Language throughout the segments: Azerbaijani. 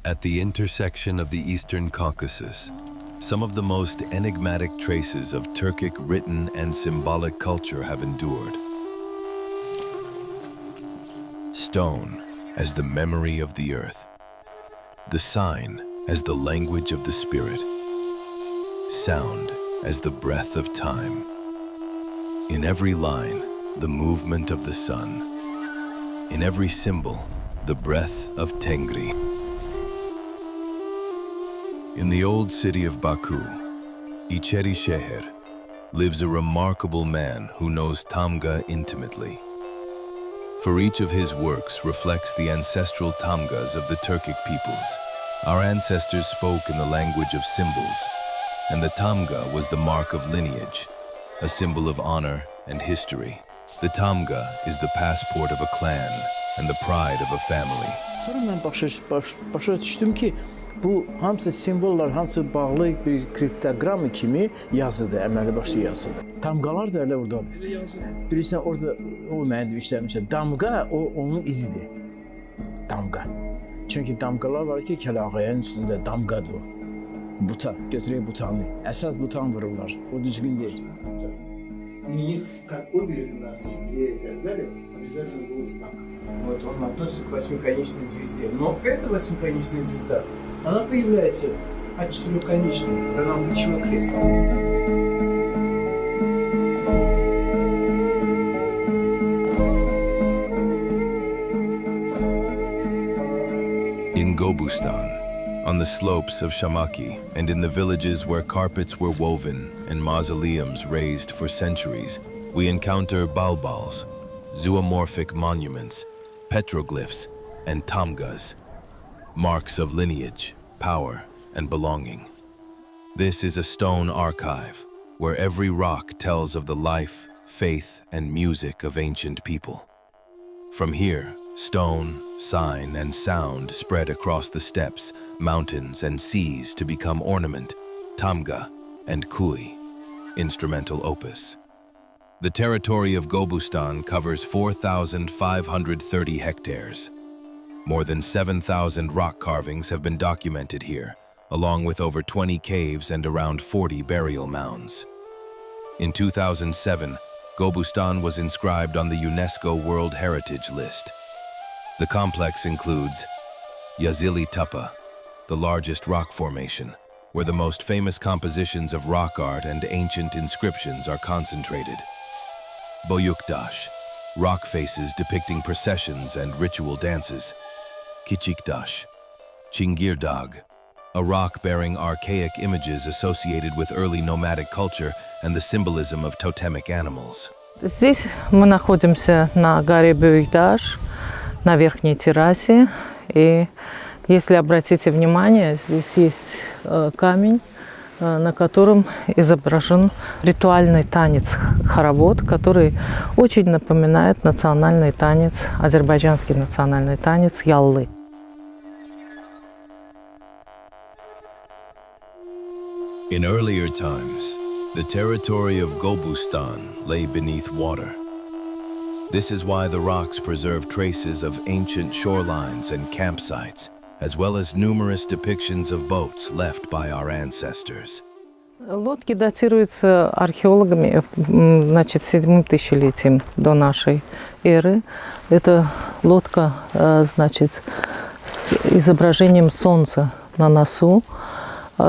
At the intersection of the Eastern Caucasus, some of the most enigmatic traces of Turkic written and symbolic culture have endured. Stone as the memory of the earth, the sign as the language of the spirit, sound as the breath of time. In every line, the movement of the sun. In every symbol, the breath of Tengri. In the old city of Baku, İçerişehir, lives a remarkable man who knows Tamga intimately. For each of his works reflects the ancestral Tamgas of the Turkic peoples. Our ancestors spoke in the language of symbols, and the Tamga was the mark of lineage, a symbol of honor and history. The Tamga is the passport of a clan and the pride of a family. Sonra mən başa düşdüm ki, bu hamısı simvollar, hamısı bağlı bir kriptoqram kimi yazıdır, əməli başlı yazıdır. Damğalar da elə oradadır. Bilirsən, orada o mənə işləmişəm. Damğa, o onun izidir. Damğa. Çünki damğalar var ki, kəlağayanın üstündə damğadır o. Buta, götürək butanı. Əsas butan vururlar, o düzgün deyil. Как оберег у нас и так далее, обязательно был знак. Вот он относится к восьмиконечной звезде. Но эта восьмиконечная звезда, она появляется от четырехконечной, когда нам ключевой крест. In Gobustan, on the slopes of Shamaki, and in the villages where carpets were woven and mausoleums raised for centuries, we encounter balbals, zoomorphic monuments, petroglyphs, and tamgas, marks of lineage, power, and belonging. This is a stone archive, where every rock tells of the life, faith, and music of ancient people. From here, stone, sign, and sound spread across the steppes, mountains, and seas to become ornament, tamga, and kui, instrumental opus. The territory of Gobustan covers 4,530 hectares. More than 7,000 rock carvings have been documented here, along with over 20 caves and around 40 burial mounds. In 2007, Gobustan was inscribed on the UNESCO World Heritage List. The complex includes Yazili Tepe, the largest rock formation, where the most famous compositions of rock art and ancient inscriptions are concentrated. Boyukdaş, rock faces depicting processions and ritual dances. Kiçiktaş, Çingirdag, a rock bearing archaic images associated with early nomadic culture and the symbolism of totemic animals. Здесь мы находимся на горе Бөйдаш, на верхней террасе. И если обратите внимание, здесь есть камень, на котором изображен ритуальный танец хоровод, который очень напоминает национальный танец, азербайджанский национальный танец яллы. In earlier times, the territory of Gobustan lay beneath water. This is why the rocks preserve traces of ancient shorelines and campsites, as well as numerous depictions of boats left by our ancestors. Лодки датируются археологами, значит, 7 тысячелетием до нашей эры. Это лодка, значит, с изображением солнца на носу.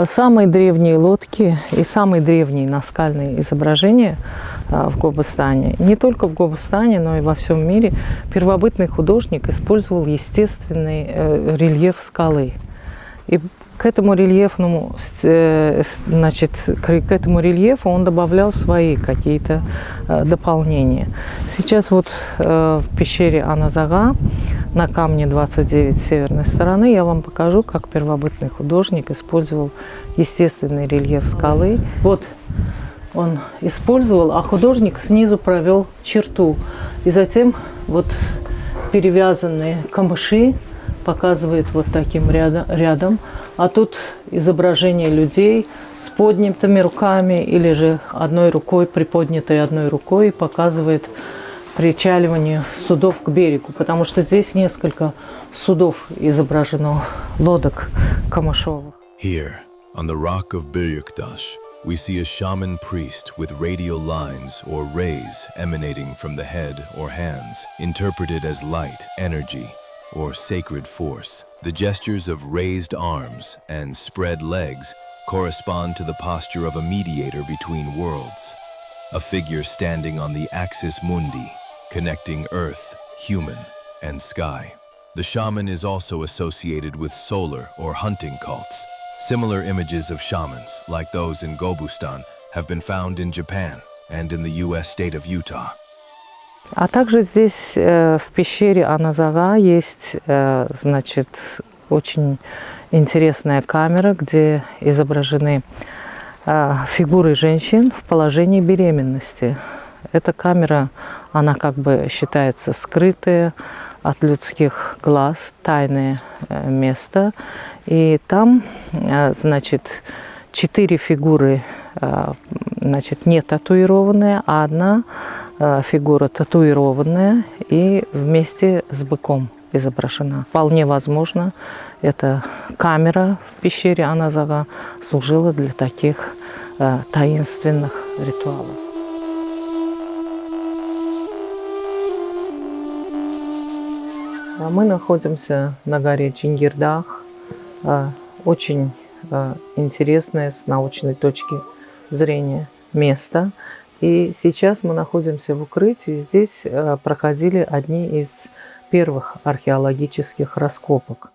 Самые древние лодки и самые древние наскальные изображения в Гобустане, не только в Гобустане, но и во всем мире, первобытный художник использовал естественный рельеф скалы. И к этому рельефному, значит, к этому рельефу он добавлял свои какие-то дополнения. Сейчас вот в пещере Аназага на камне 29 с северной стороны, я вам покажу, как первобытный художник использовал естественный рельеф скалы. Вот он использовал, а художник снизу провел черту. И затем вот перевязанные камыши показывает вот таким рядом. А тут изображение людей с поднятыми руками или же одной рукой, приподнятой одной рукой, показывает причаливание судов к берегу, потому что здесь несколько судов изображено, лодок камышовых. Here, on the rock of Büyüktaş, we see a shaman priest with radial lines or rays emanating from the head or hands, interpreted as light, energy, or sacred force. The gestures of raised arms and spread legs correspond to the posture of a mediator between worlds, a figure standing on the axis mundi, connecting earth, human, and sky. The shaman is also associated with solar or hunting cults. Similar images of shamans, like those in Gobustan, have been found in Japan and in the U.S. state of Utah. А также здесь в пещере Аназага есть, значит, очень интересная камера, где изображены фигуры женщин в положении беременности. Эта камера, она как бы считается скрытая от людских глаз, тайное место. И там, значит, 4 фигуры, значит, не татуированные, а одна фигура татуированная и вместе с быком изображена. Вполне возможно, эта камера в пещере Аназага служила для таких таинственных ритуалов. Мы находимся на горе Чингирдах, очень интересное с научной точки зрения место. И сейчас мы находимся в укрытии. Здесь проходили одни из первых археологических раскопок.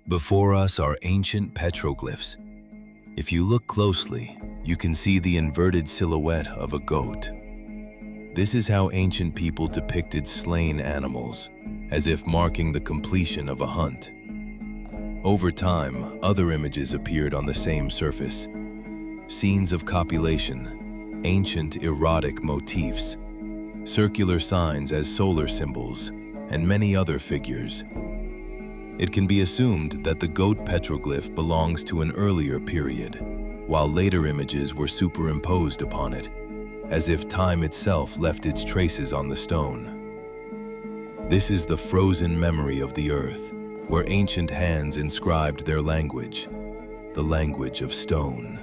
Before us are ancient petroglyphs. If you look closely, you can see the inverted silhouette of a goat. This is how ancient people depicted slain animals, as if marking the completion of a hunt. Over time, other images appeared on the same surface. Scenes of copulation, ancient erotic motifs, circular signs as solar symbols, and many other figures. It can be assumed that the goat petroglyph belongs to an earlier period, while later images were superimposed upon it, as if time itself left its traces on the stone. This is the frozen memory of the earth, where ancient hands inscribed their language, the language of stone.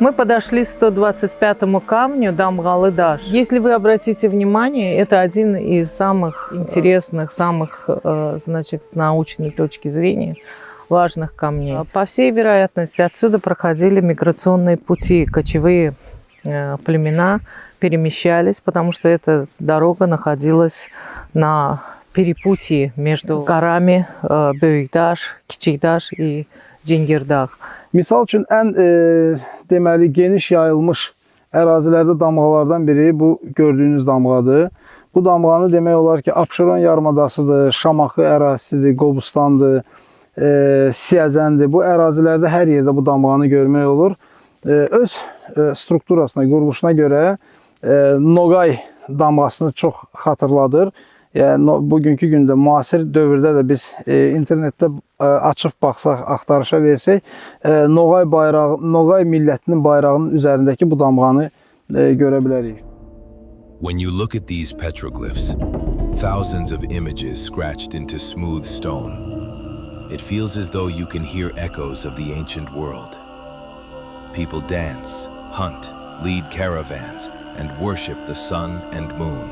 Мы подошли к 125-му камню Дамгалы-Даш. Если вы обратите внимание, это один из самых интересных, самых, значит, с научной точки зрения важных камней. По всей вероятности, отсюда проходили миграционные пути, кочевые племена перемещались, потому что эта дорога находилась на перепутье между горами Büyüktaş, Kiçiktaş и Cingirdah. Misal üçün ən deməli geniş yayılmış ərazilərdə damğalardan biri bu gördüyünüz damğadır. Bu damğanı demək olar ki, Abşeron yarımadasıdır, Şamaxı ərazisidir, Qobustandır, Siyəzəndir. Bu ərazilərdə hər yerdə bu damğanı görmək olur. Öz strukturasına, quruluşuna görə Noqay damğasını çox xatırladır. Yəni, bugünkü gündə, müasir dövrdə də biz internetdə açıb baxsaq, axtarışa versək, Noqay bayrağı, Noqay millətinin bayrağının üzərindəki bu damğanı görə bilərik. When you look at these petroglyphs, thousands of images scratched into smooth stone, it feels as though you can hear echoes of the ancient world. People dance, hunt, lead caravans, and worship the sun and moon.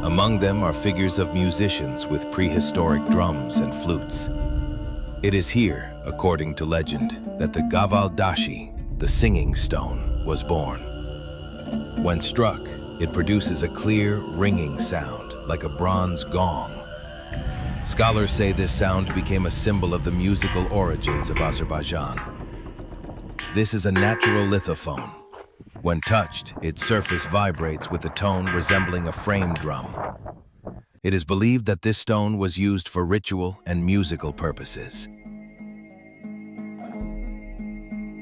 Among them are figures of musicians with prehistoric drums and flutes. It is here, according to legend, that the Gavaldashi, the singing stone, was born. When struck, it produces a clear, ringing sound, like a bronze gong. Scholars say this sound became a symbol of the musical origins of Azerbaijan. This is a natural lithophone. When touched, its surface vibrates with a tone resembling a frame drum. It is believed that this stone was used for ritual and musical purposes.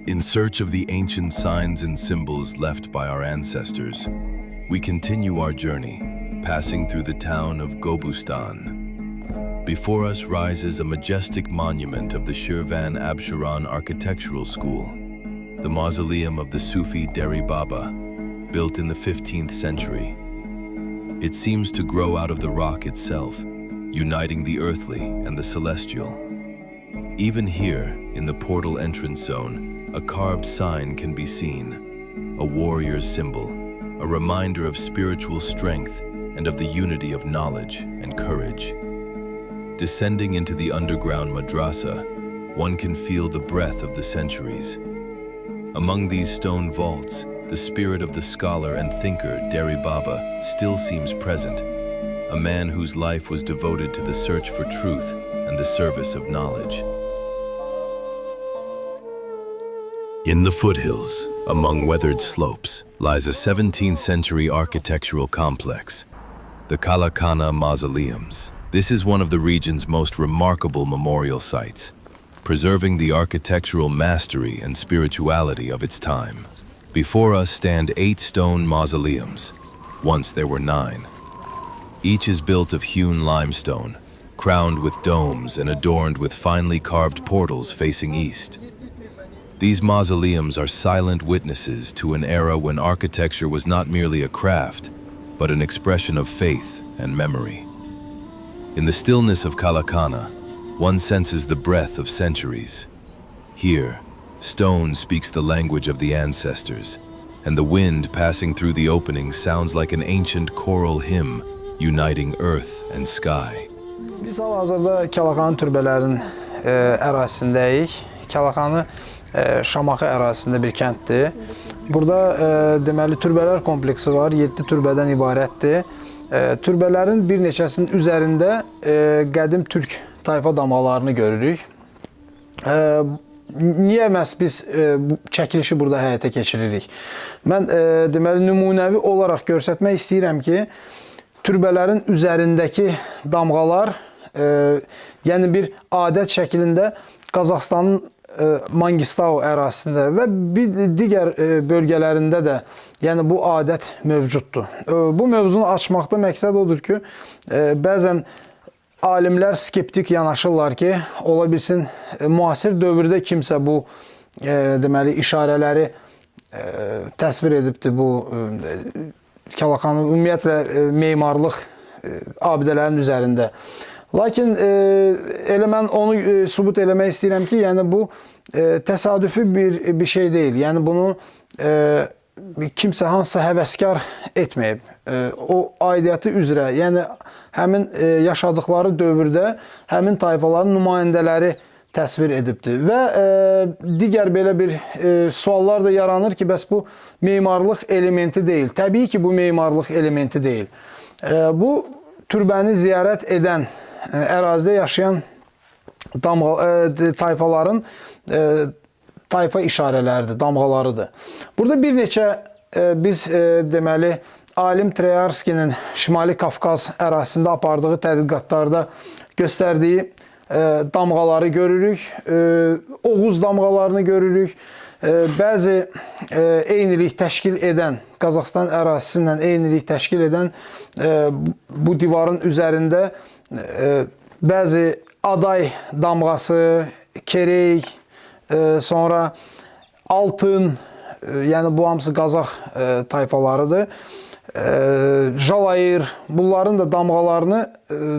In search of the ancient signs and symbols left by our ancestors, we continue our journey, passing through the town of Gobustan. Before us rises a majestic monument of the Shirvan Absheron Architectural School, the mausoleum of the Sufi Deri Baba, built in the 15th century. It seems to grow out of the rock itself, uniting the earthly and the celestial. Even here, in the portal entrance zone, a carved sign can be seen, a warrior's symbol, a reminder of spiritual strength and of the unity of knowledge and courage. Descending into the underground madrasa, one can feel the breath of the centuries. Among these stone vaults, the spirit of the scholar and thinker Deri Baba still seems present, a man whose life was devoted to the search for truth and the service of knowledge. In the foothills, among weathered slopes, lies a 17th century architectural complex, the Kalakana Mausoleums. This is one of the region's most remarkable memorial sites, preserving the architectural mastery and spirituality of its time. Before us stand 8 stone mausoleums. Once there were 9. Each is built of hewn limestone, crowned with domes and adorned with finely carved portals facing east. These mausoleums are silent witnesses to an era when architecture was not merely a craft, but an expression of faith and memory. In the stillness of Kalakana, one senses the breath of centuries. Here, stone speaks the language of the ancestors, and the wind passing through the opening sounds like an ancient choral hymn uniting earth and sky. Biz hal-hazırda Kalakanı türbələrinin ərazisindəyik. Kalakanı Şamaxı ərazisində bir kənddir. Burada deməli türbələr kompleksi var, 7 türbədən ibarətdir. Türbələrin bir neçəsinin üzərində qədim türk tayfa damğalarını görürük. Niyə məhz biz bu çəkilişi burada həyata keçiririk? Mən deməli nümunəvi olaraq göstərmək istəyirəm ki, türbələrin üzərindəki damğalar, yəni bir adət şəklində Qazaxıstanın Mangistau ərazisində və bir digər bölgələrində də yəni bu adət mövcuddur. Bu mövzunu açmaqda məqsəd odur ki, bəzən alimlər skeptik yanaşırlar ki, ola bilsin müasir dövrdə kimsə bu deməli işarələri təsvir edibdir bu Kalakanın ümumiyyətlə memarlıq abidələrinin üzərində. Lakin elə mən onu sübut eləmək istəyirəm ki, yəni bu təsadüfi bir şey deyil. Yəni bunu kimsə hansısa həvəskar etməyib. O aidiyyəti üzrə, yəni həmin yaşadıkları dövrdə həmin tayfaların nümayəndələri təsvir edibdir. Və digər belə bir suallar da yaranır ki, bəs bu memarlıq elementi deyil. Təbii ki, bu memarlıq elementi deyil. Bu türbəni ziyarət edən ərazidə yaşayan tayfaların tayfa işarələridir, damğalarıdır. Burada bir neçə biz deməli alim Treyarskinin Şimali Qafqaz ərazisində apardığı tədqiqatlarda göstərdiyi damğaları görürük, Oğuz damğalarını görürük. Bəzi eynilik təşkil edən, Qazaxıstan ərazisindən eynilik təşkil edən bu divarın üzərində bəzi aday damğası, kerey, sonra altın, yəni bu hamısı Qazax tayfalarıdır. Jalayir, bunların da damğalarını,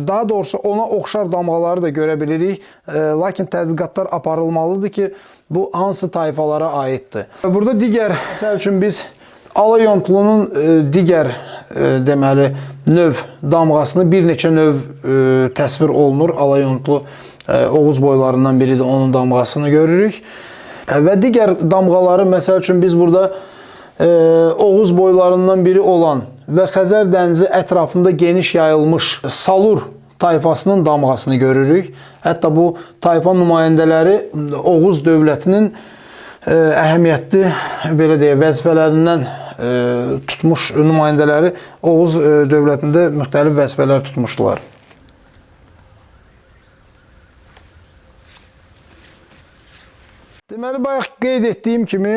daha doğrusu ona oxşar damğaları da görə bilirik. Lakin tədqiqatlar aparılmalıdır ki, bu hansı tayfalara aiddir. Burada digər, məsəl üçün biz Alayontlunun digər deməli növ damğasını bir neçə növ təsvir olunur. Alayontlu Oğuz boylarından biridir, onun damğasını görürük. Və digər damğaları, məsəl üçün biz burada Oğuz boylarından biri olan və Xəzər dənizi ətrafında geniş yayılmış Salur tayfasının damğasını görürük. Hətta bu tayfa nümayəndələri Oğuz dövlətinin əhəmiyyətli belə deyək, vəzifələrindən tutmuş nümayəndələri Oğuz dövlətində müxtəlif vəzifələr tutmuşdular. Deməli, bayaq qeyd etdiyim kimi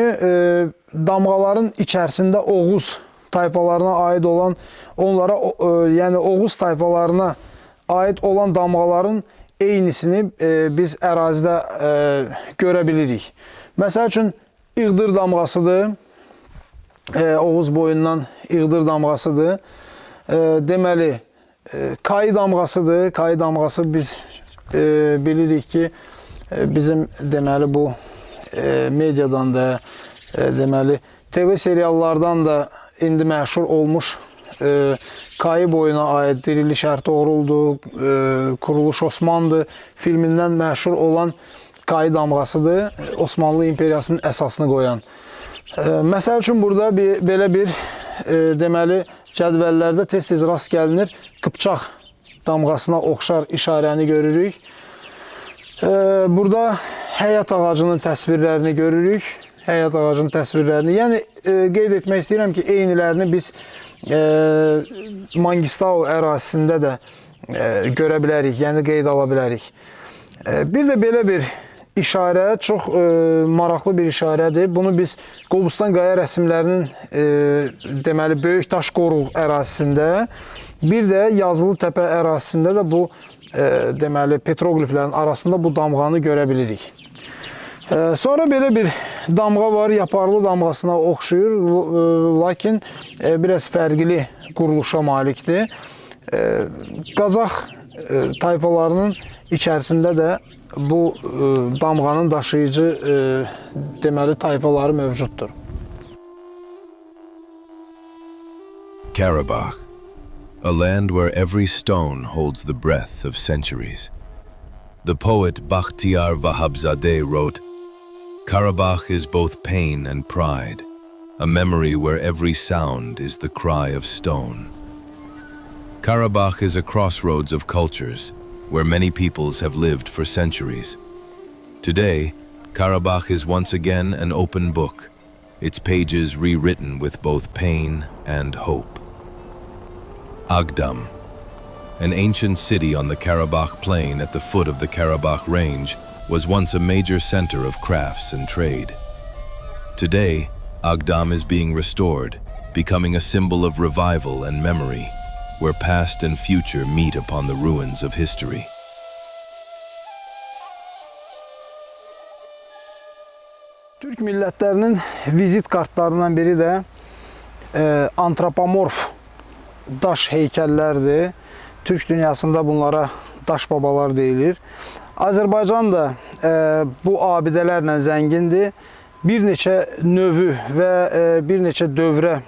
damğaların içərisində Oğuz tayfalarına aid olan, yəni Oğuz tayfalarına aid olan damğaların eynisini biz ərazidə görə bilirik. Məsəl üçün, İğdır damğasıdır, Oğuz boyundan İğdır damğasıdır. Deməli, Kayı damğasıdır. Kayı damğası biz bilirik ki, bizim deməli bu mediadan da, deməli TV seriallardan da indi məşhur olmuş Kayı boyuna aid Diriliş Ertuğrul'dur, Kuruluş Osmanlı filmindən məşhur olan Kayı damğasıdır. Osmanlı İmperiyasının əsasını qoyan. Məsəl üçün, burada belə bir deməli cədvəllərdə tez-tez rast gəlinir. Qıpçaq damğasına oxşar işarəni görürük. Burada həyat ağacının təsvirlərini görürük. Həyat ağacının təsvirlərini. Yəni, qeyd etmək istəyirəm ki, eynilərini biz Mangistau ərazisində də görə bilərik, yəni qeyd ala bilərik. Bir də belə bir işarə, çox maraqlı bir işarədir. Bunu biz Qobustan qaya rəsmlərinin deməli, Böyük Daş qoruq ərazisində, bir də Yazılı Təpə ərazisində də bu deməli, petroqliflərin arasında bu damğanı görə bilirik. Sonra belə bir damğa var, yaparlı damğasına oxşuyur, lakin biraz fərqli quruluşa malikdir. Qazax tayfalarının içərisində də bu damğanın daşıyıcı deməli tayfaları mövcuddur. Karabakh, a land where every stone holds the breath of centuries. The poet Bakhtiyar Vahabzadeh wrote, "Karabakh is both pain and pride, a memory where every sound is the cry of stone." Karabakh is a crossroads of cultures, where many peoples have lived for centuries. Today, Karabakh is once again an open book, its pages rewritten with both pain and hope. Agdam, an ancient city on the Karabakh plain at the foot of the Karabakh range, was once a major center of crafts and trade. Today, Agdam is being restored, becoming a symbol of revival and memory, where past and future meet upon the ruins of history. Türk millətlərinin vizit kartlarından biri də antropomorf daş heykəllərdir. Türk dünyasında bunlara daş babalar deyilir. Azərbaycan da bu abidələrlə zəngindir. Bir neçə növü və bir neçə dövrə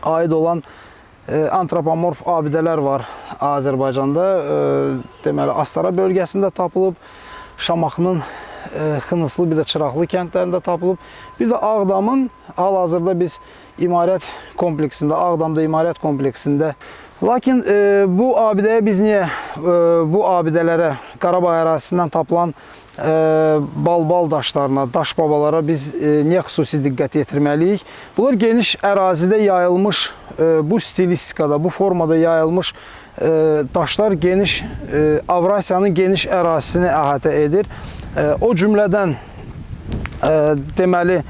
aid olan antropomorf abidələr var Azərbaycanda. Deməli, Astara bölgəsində tapılıb, Şamaxının Xınıslı, bir də Çıraqlı kəndlərində tapılıb. Bir də Ağdamın hal-hazırda biz imarət kompleksində, Ağdamda imarət kompleksində. Lakin bu abidəyə biz niyə, bu abidələrə, Qarabağ ərazisindən tapılan balbal daşlarına, daş babalara biz niyə xüsusi diqqət yetirməliyik? Bunlar geniş ərazidə yayılmış, bu stilistikada, bu formada yayılmış daşlar geniş, Avrasiyanın geniş ərazisini əhatə edir. O cümlədən deməli,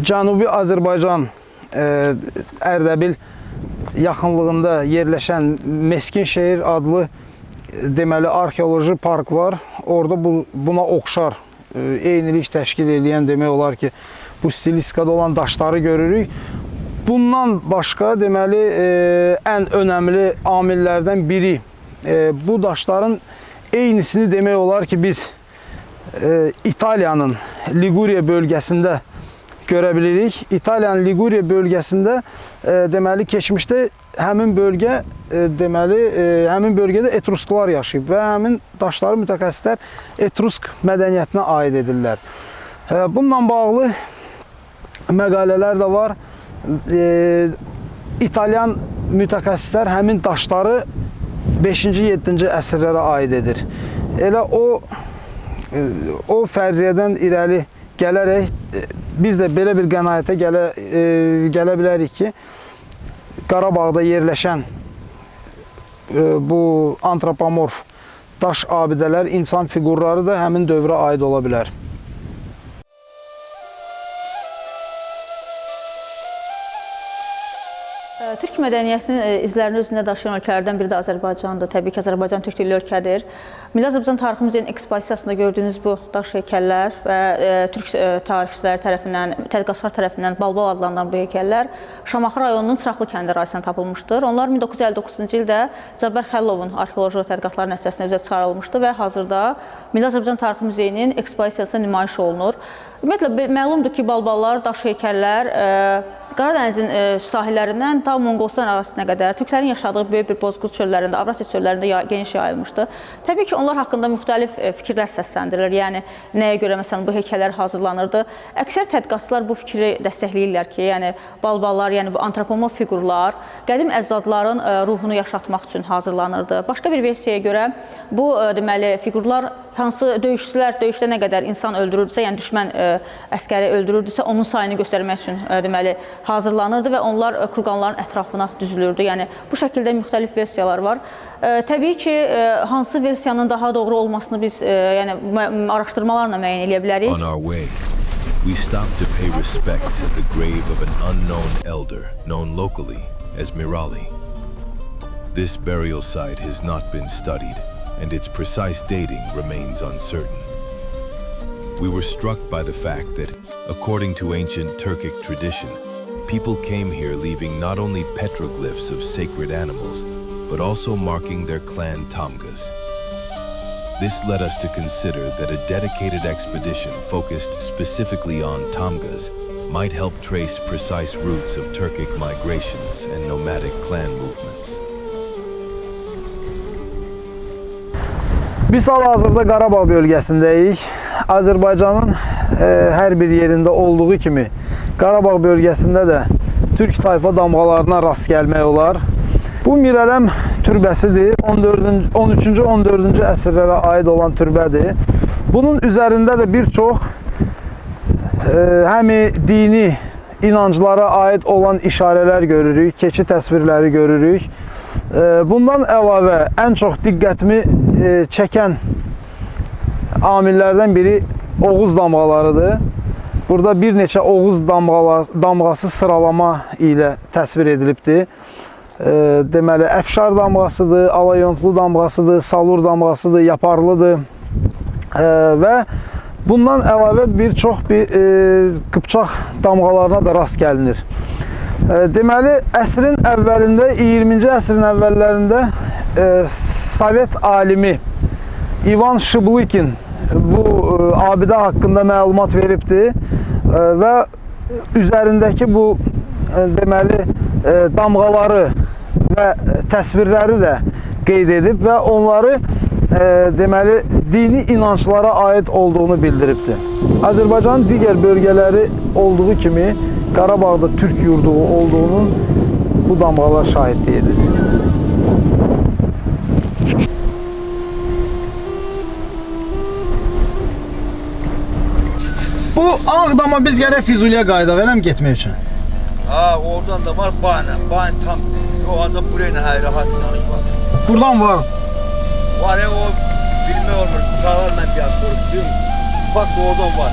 Cənubi Azərbaycan, Ərdəbil yaxınlığında yerləşən Meskinşehir adlı deməli arxeoloji park var. Orada buna oxşar eynilik təşkil edən demək olar ki, bu stilistikada olan daşları görürük. Bundan başqa deməli ən önəmli amillərdən biri bu daşların eynisini demək olar ki, biz İtaliyanın Liguriya bölgəsində görə bilirik. İtaliyanın Liguriya bölgəsində deməli keçmişdə həmin bölgə deməli həmin bölgədə etrusklar yaşayıb və həmin daşları mütəxəssislər etrusk mədəniyyətinə aid edirlər. Bununla bağlı məqalələr də var. İtalyan mütəxəssislər həmin daşları 5-ci, 7-ci əsrlərə aid edir. Elə o fərziyyədən irəli gələrək biz də belə bir qənaətə gələ bilərik ki, Qarabağda yerləşən bu antropomorf daş abidələr, insan fiqurları da həmin dövrə aid ola bilər. Türk mədəniyyətinin izlərini özündə daşıyan ölkələrdən biri də Azərbaycandır. Təbii ki, Azərbaycan türk dilli ölkədir. Milli Azərbaycan Tarixi Muzeyinin ekspozisiyasında gördüyünüz bu daş heykəllər və türk tarixçiləri tərəfindən, tədqiqatçılar tərəfindən Balbal adlanan bu heykəllər Şamaxı rayonunun Çıraqlı kəndi ərazisindən tapılmışdır. Onlar 1959-cu ildə Cabbar Xəllovun arxeoloji tədqiqatları nəticəsində üzə çıxarılmışdı və hazırda Milli Azərbaycan Tarixi Muzeyinin ekspozisiyasında nümayiş olunur. Ümumiyyətlə, məlumdur ki, Balballar, daş heykəllər Qaradənizin sahillərindən ta Monqolistan ərazisinə qədər türklərin yaşadığı böyük bir bozquz çöllərində, Avrasiya çöllərində geniş yayılmışdı. Təbii ki, onlar haqqında müxtəlif fikirlər səsləndirilir. Yəni, nəyə görə məsələn bu heykəllər hazırlanırdı? Əksər tədqiqatçılar bu fikri dəstəkləyirlər ki, yəni Balballar, yəni bu antropomorf fiqurlar qədim əcdadların ruhunu yaşatmaq üçün hazırlanırdı. Başqa bir versiyaya görə bu deməli fiqurlar hansı döyüşçülər döyüşdə nə qədər insan öldürürdüsə, yəni düşmən əskəri öldürürdüsə, onun sayını göstərmək üçün deməli hazırlanırdı və onlar kurqanların ətrafına düzülürdü. Yəni bu şəkildə müxtəlif versiyalar var. Təbii ki, hansı versiyanın daha doğru olmasını biz yəni araşdırmalarla müəyyən edə bilərik. On our way, we stopped to pay respects at the grave of an unknown elder known locally as Mirali. This burial site has not been studied, and its precise dating remains uncertain. We were struck by the fact that, according to ancient Turkic tradition, people came here leaving not only petroglyphs of sacred animals, but also marking their clan tamgas. This led us to consider that a dedicated expedition focused specifically on tamgas might help trace precise routes of Turkic migrations and nomadic clan movements. Biz hal-hazırda Qarabağ bölgəsindəyik. Azərbaycanın hər bir yerində olduğu kimi Qarabağ bölgəsində də türk tayfa damğalarına rast gəlmək olar. Bu Mirələm türbəsidir. 13-cü, 14-cü əsrlərə aid olan türbədir. Bunun üzərində də bir çox həm dini inanclara aid olan işarələr görürük, keçi təsvirləri görürük. Bundan əlavə ən çox diqqətimi çəkən amillərdən biri Oğuz damğalarıdır. Burada bir neçə Oğuz damğası sıralama ilə təsvir edilibdir. Deməli, Əfşar damğasıdır, Alayontlu damğasıdır, Salur damğasıdır, Yaparlıdır və bundan əlavə bir çox Qıpçaq damğalarına da rast gəlinir. Deməli, əsrin əvvəlində, 20-ci əsrin əvvəllərində Sovet alimi İvan Şıblıkin bu abidə haqqında məlumat veribdir və üzərindəki bu deməli damğaları və təsvirləri də qeyd edib və onları deməli dini inanclara aid olduğunu bildiribdir. Azərbaycanın digər bölgələri olduğu kimi Qarabağda türk yurdu olduğunun bu damğalar şahidlik edir. Bu Ağdama biz gərək Füzuliyə qayıdaq, eləmi getmək üçün? Ha, oradan da var Bana. Bana tam o anda buraya rahat inanış var. Buradan var. Var ya o bilmiyorum. Dağlarla bir yapıyorum. Bak oradan var.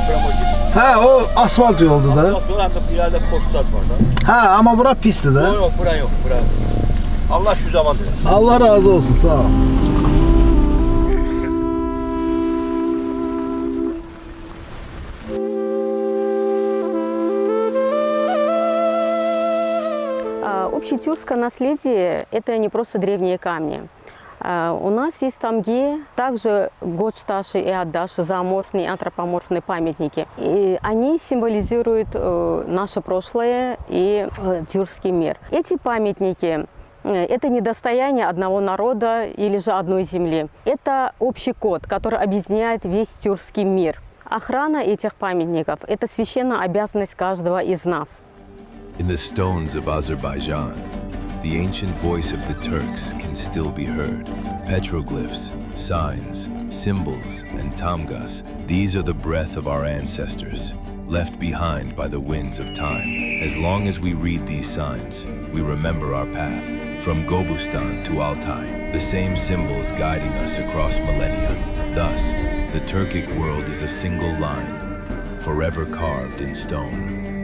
Hə, o asfalt yoldur da. Buranın bir yerde postat var da. Hə, amma bura pisdir də. Yok, bura yok, bura. Allah şu zaman verir. Allah razı olsun, sağ ol. Общетюркское наследие – это не просто древние камни. У нас есть тамги, также Гошташи и Аддаши, зооморфные, антропоморфные памятники. И они символизируют наше прошлое и тюркский мир. Эти памятники – это не достояние одного народа или же одной земли. Это общий код, который объединяет весь тюркский мир. Охрана этих памятников – это священная обязанность каждого из нас. In the stones of Azerbaijan, the ancient voice of the Turks can still be heard. Petroglyphs, signs, symbols, and tamgas, these are the breath of our ancestors. left behind by the winds of time. As long as we read these signs, we remember our path. From Gobustan to Altai, the same symbols guiding us across millennia. Thus, the Turkic world is a single line, forever carved in stone.